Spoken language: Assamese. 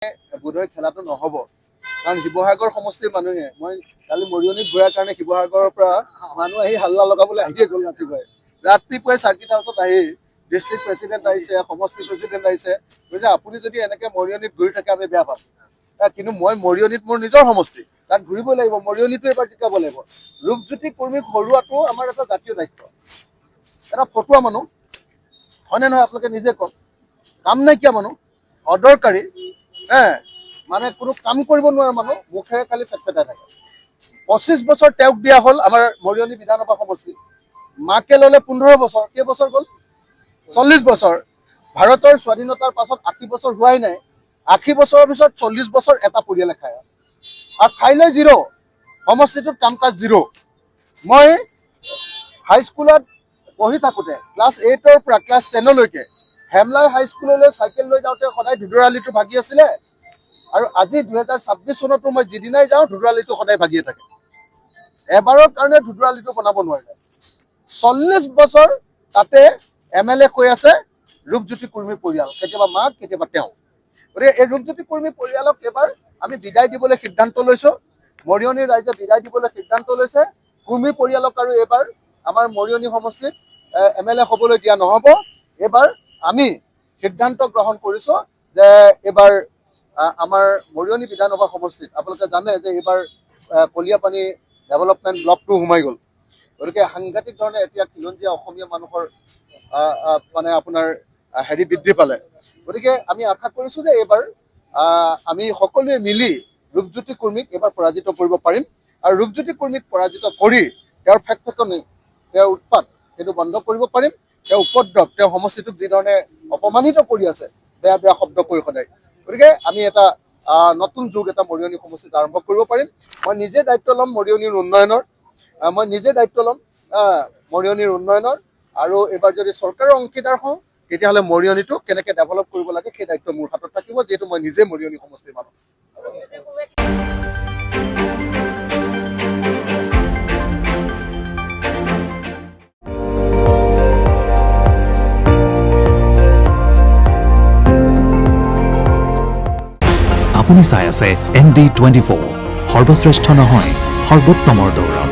বোধহয় খেলাটো নহ'ব, কাৰণ শিৱসাগৰ সমষ্টিৰ মানুহে মই কালি মৰিয়নিত ঘূৰাৰ কাৰণে শিৱসাগৰৰ পৰা মানুহ আহি হাল্লা লগাবলৈ আহিয়ে গ'ল। ৰাতিপুৱাই চাৰ্কিট হাউচত আহি ডিষ্ট্ৰিক্ট প্ৰেচিডেণ্ট আহিছে, সমষ্টি প্ৰেচিডেণ্ট আহিছে, কৈছে আপুনি যদি এনেকৈ মৰিয়নিত ঘূৰি থাকে আমি বেয়া পাম। কিন্তু মই মৰিয়নিত মোৰ নিজৰ সমষ্টি, তাত ঘূৰিবই লাগিব, মৰিয়নিটো এবাৰ জিকাব লাগিব। ৰূপজ্যোতি কুৰ্মীক হৰুৱাটো আমাৰ এটা জাতীয় দায়িত্ব। এটা ফটুৱা মানুহ হয়নে নহয় আপোনালোকে নিজে কওক, কাম নাইকিয়া মানুহ, অদৰকাৰী, মানে কোনো কাম কৰিব নোৱাৰা মানুহ, মুখেৰে খালি ফেটফেটাই থাকে। 25 বছৰ তেওঁক দিয়া হ'ল আমাৰ মৰিয়নি বিধানসভা সমষ্টি, মাকে ল'লে 15 বছৰ, কেইবছৰ গ'ল? 40 বছৰ। ভাৰতৰ স্বাধীনতাৰ পাছত 80 বছৰ হোৱাই নাই, 80 বছৰৰ পিছত 40 বছৰ এটা পৰিয়ালে খাই আছে, আৰু খাই লৈ জিৰ', সমষ্টিটোত কাম কাজ জিৰ'। মই হাইস্কুলত পঢ়ি থাকোঁতে ক্লাছ 8ৰ পৰা ক্লাছ 10লৈকে হেমলাই হাইস্কুললৈ চাইকেল লৈ যাওঁতে সদায় ধুদৰালিটো ভাগি আছিলে, আৰু আজি 2026 চনতো মই যিদিনাই যাওঁ ধুদৰালিটো সদায় ভাগিয়ে থাকে। এবাৰৰ কাৰণে ধুদৰালিটো বনাব নোৱাৰিলে। 40 বছৰ তাতে MLA কৈ আছে ৰূপজ্যোতি কুৰ্মীৰ পৰিয়াল, কেতিয়াবা মাক কেতিয়াবা তেওঁ। গতিকে এই ৰূপজ্যোতি কুৰ্মী পৰিয়ালক এবাৰ আমি বিদায় দিবলৈ সিদ্ধান্ত লৈছোঁ, মৰিয়নিৰ ৰাইজে বিদায় দিবলৈ সিদ্ধান্ত লৈছে। কুৰ্মী পৰিয়ালক আৰু এইবাৰ আমাৰ মৰিয়নি সমষ্টিত MLA হ'বলৈ দিয়া নহ'ব। এইবাৰ আমি সিদ্ধান্ত গ্ৰহণ কৰিছোঁ যে এইবাৰ আমাৰ মৰিয়নি বিধানসভা সমষ্টিত আপোনালোকে জানে যে এইবাৰ কলিয়াপানী ডেভেলপমেণ্ট ব্লকটো সোমাই গ'ল। গতিকে সাংঘাতিক ধৰণে এতিয়া খিলঞ্জীয়া অসমীয়া মানুহৰ মানে আপোনাৰ বৃদ্ধি পালে। গতিকে আমি আশা কৰিছোঁ যে এইবাৰ আমি সকলোৱে মিলি ৰূপজ্যোতি কুৰ্মীক এইবাৰ পৰাজিত কৰিব পাৰিম, আৰু ৰূপজ্যোতি কুৰ্মীক পৰাজিত কৰি তেওঁৰ ফেকফেকনি, তেওঁৰ উৎপাত সেইটো বন্ধ কৰিব পাৰিম। তেওঁ উপদ্ৰৱ, তেওঁ সমষ্টিটোক যিধৰণে অপমানিত কৰি আছে বেয়া বেয়া শব্দ কৈ সদায়, গতিকে আমি এটা নতুন যুগ এটা মৰিয়নি সমষ্টিত আৰম্ভ কৰিব পাৰিম। মই নিজে দায়িত্ব ল'ম মৰিয়নিৰ উন্নয়নৰ, মৰিয়নিৰ উন্নয়নৰ, আৰু এইবাৰ যদি চৰকাৰৰ অংশীদাৰ হওঁ তেতিয়াহ'লে মৰিয়নিটো কেনেকৈ ডেভেলপ কৰিব লাগে সেই দায়িত্ব মোৰ হাতত থাকিব, যিহেতু মই নিজে মৰিয়নি সমষ্টিৰ মানুহ। আপুনি চাই আছে ND24, সৰ্বশ্ৰেষ্ঠ নহয় সৰ্বোত্তমৰ দৌৰ।